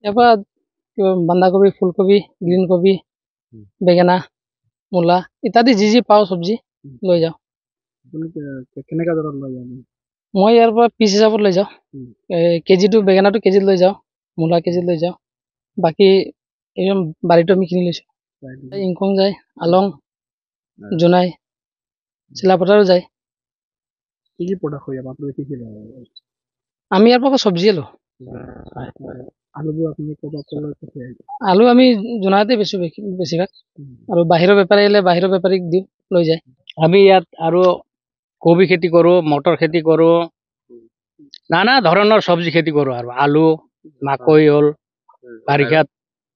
ইয়াৰ পৰা বন্ধাকবি, ফুলকবি, গ্ৰীণ কবি, বেঙেনা, মূলা ইত্যাদি যি পাওঁ চব্জি লৈ যাওঁ। কেনেকা দৰত লৈ যাওঁ? মই ইয়াৰ পৰা পিচ হিচাপত লৈ যাওঁ। কেজিটো বেঙেনাটো কেজিত লৈ যাওঁ, মূলা কেজিত লৈ যাওঁ। বাকী একদম বাৰীটো আমি কিনি লৈছোঁ। ইংকং যায়, আলং, জোনাই, চিলাপথাৰো যায়। কি প্ৰডাক্ট হৈ যাব আপোনালোকে কি আমি ইয়াৰ পৰা চব্জিয়ে লওঁ। আলুবোৰ আপুনি আলু আমি জোনাইতে বেচোঁ বেছিভাগ, আৰু বাহিৰৰ বেপাৰী আহিলে বাহিৰৰ বেপাৰীক দিওঁ, লৈ যায়। আমি ইয়াত আৰু কবি খেতি কৰোঁ, মটৰ খেতি কৰোঁ, নানা ধৰণৰ চব্জি খেতি কৰোঁ। আৰু আলু, মাকৈ হ'ল, বাৰিষাত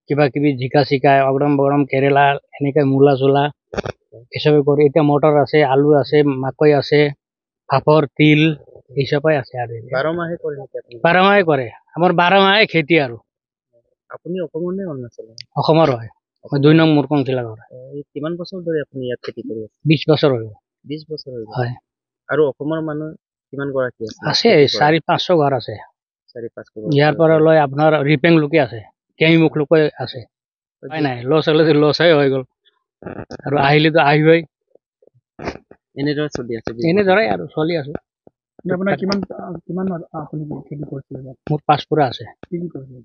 কিবা কিবি জিকা চিকা, অগৰম বগৰম, কেৰেলা, এনেকৈ মূলা চোলা এইচবে কৰোঁ। এতিয়া মটৰ আছে, আলু আছে, মাকৈ আছে, ফাপৰ, তিল এইচবে আছে। আৰু 12 মাহে কৰে নেকি আপুনি? 12 মাহে কৰে। আমাৰ 12 মাহে খেতি। আৰু আপুনি অসমৰ নে অৰুণাচলৰ? অসমৰ হয়। 2 নং মুৰকংচিলা ঘৰ। কিমান বছৰ ধৰি আপুনি ইয়াত খেতি কৰি আছে? 20 বছৰ হৈ গ'ল। 20 বছৰ হৈ গ'ল। হয়। আৰু অসমৰ মানুহ কিমান গৰাকী আছে? আছে 400-500 ঘৰ আছে। 4-500 ইয়াৰ পৰা লৈ আপোনাৰ ৰিপেং লোকে আছে, কেইমুখ লোকে আছে। নাই লছ হ'লে লছাই হৈ গ'ল, আৰু আহিলেতো আহিবই। এনেদৰে চলি আছে। এনেদৰে আৰু চলি আছো। আপোনাৰ কিমান আপুনি খেতি কৰিছিলে? মোৰ 5 পুৰা আছে। কি কি কৰিছিলে?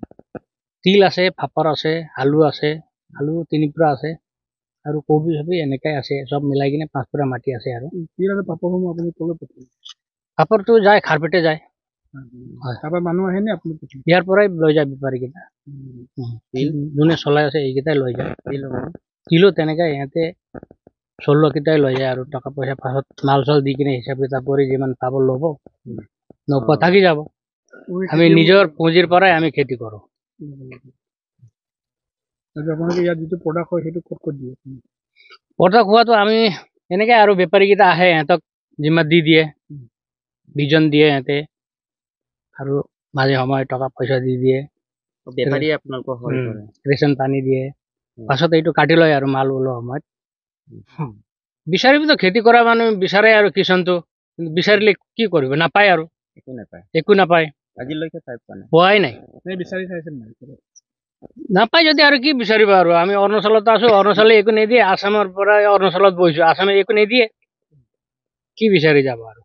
তিল আছে, ফাপৰ আছে, আলু আছে, আলু 3 পুৰা আছে, আৰু কবি চবি এনেকাই আছে। চব মিলাই কিনে 5 পুৰা মাটি আছে। আৰু তিল আৰু পাপৰসমূহ আপুনি ক'লৈ পঠিয়াই? ফাপৰটো যায় খাৰপেটে যায়। তাৰপৰা মানুহ আহেনে আপুনি? ইয়াৰ পৰাই লৈ যায় বেপাৰীকেইটা। যোনে চলাই আছে এইকেইটাই লৈ যায়। তিলো তেনেকৈ ইহঁতে 16 কেইটাই লৈ যায়। আৰু টকা পইচা পাছত মাল চাল দি কিনে হিচাপ কিতাপ কৰি যিমান পাব ল'ব, নোপোৱা থাকি যাব। আমি নিজৰ পুঁজিৰ পৰাই আমি খেতি কৰোঁ। আপোনালোকে ইয়াত যিটো প্ৰডাক্ট হয় সেইটো ক'ত দিয়ে? প্ৰডাক্ট হোৱাটো আমি এনেকৈ আৰু বেপাৰীকেইটা আহে, সিহঁতক জিম্মাত দি দিয়ে, বিজন দিয়ে সিহঁতে, আৰু মাজে সময়ে টকা পইচা দি দিয়ে। বেপাৰীয়ে আপোনালোকৰ ৰেচন পানী দিয়ে। পাছত এইটো কাটি লয় আৰু মাল ওলোৱা সময়ত। বিচাৰিবতো খেতি কৰা মানুহ বিচাৰে আৰু কিষাণটো, বিচাৰিলে কি কৰিব, নাপায় আৰু একো নাপায়। আজিলৈকে পোৱাই নাই। বিচাৰি চাইছে নাই? নাপায় যদি আৰু কি বিচাৰিব। আৰু আমি অৰুণাচলত আছো, অৰুণাচলে একো নিদিয়ে। আসামৰ পৰা অৰুণাচলত বহিছো, আসামে একো নিদিয়ে, কি বিচাৰি যাব আৰু।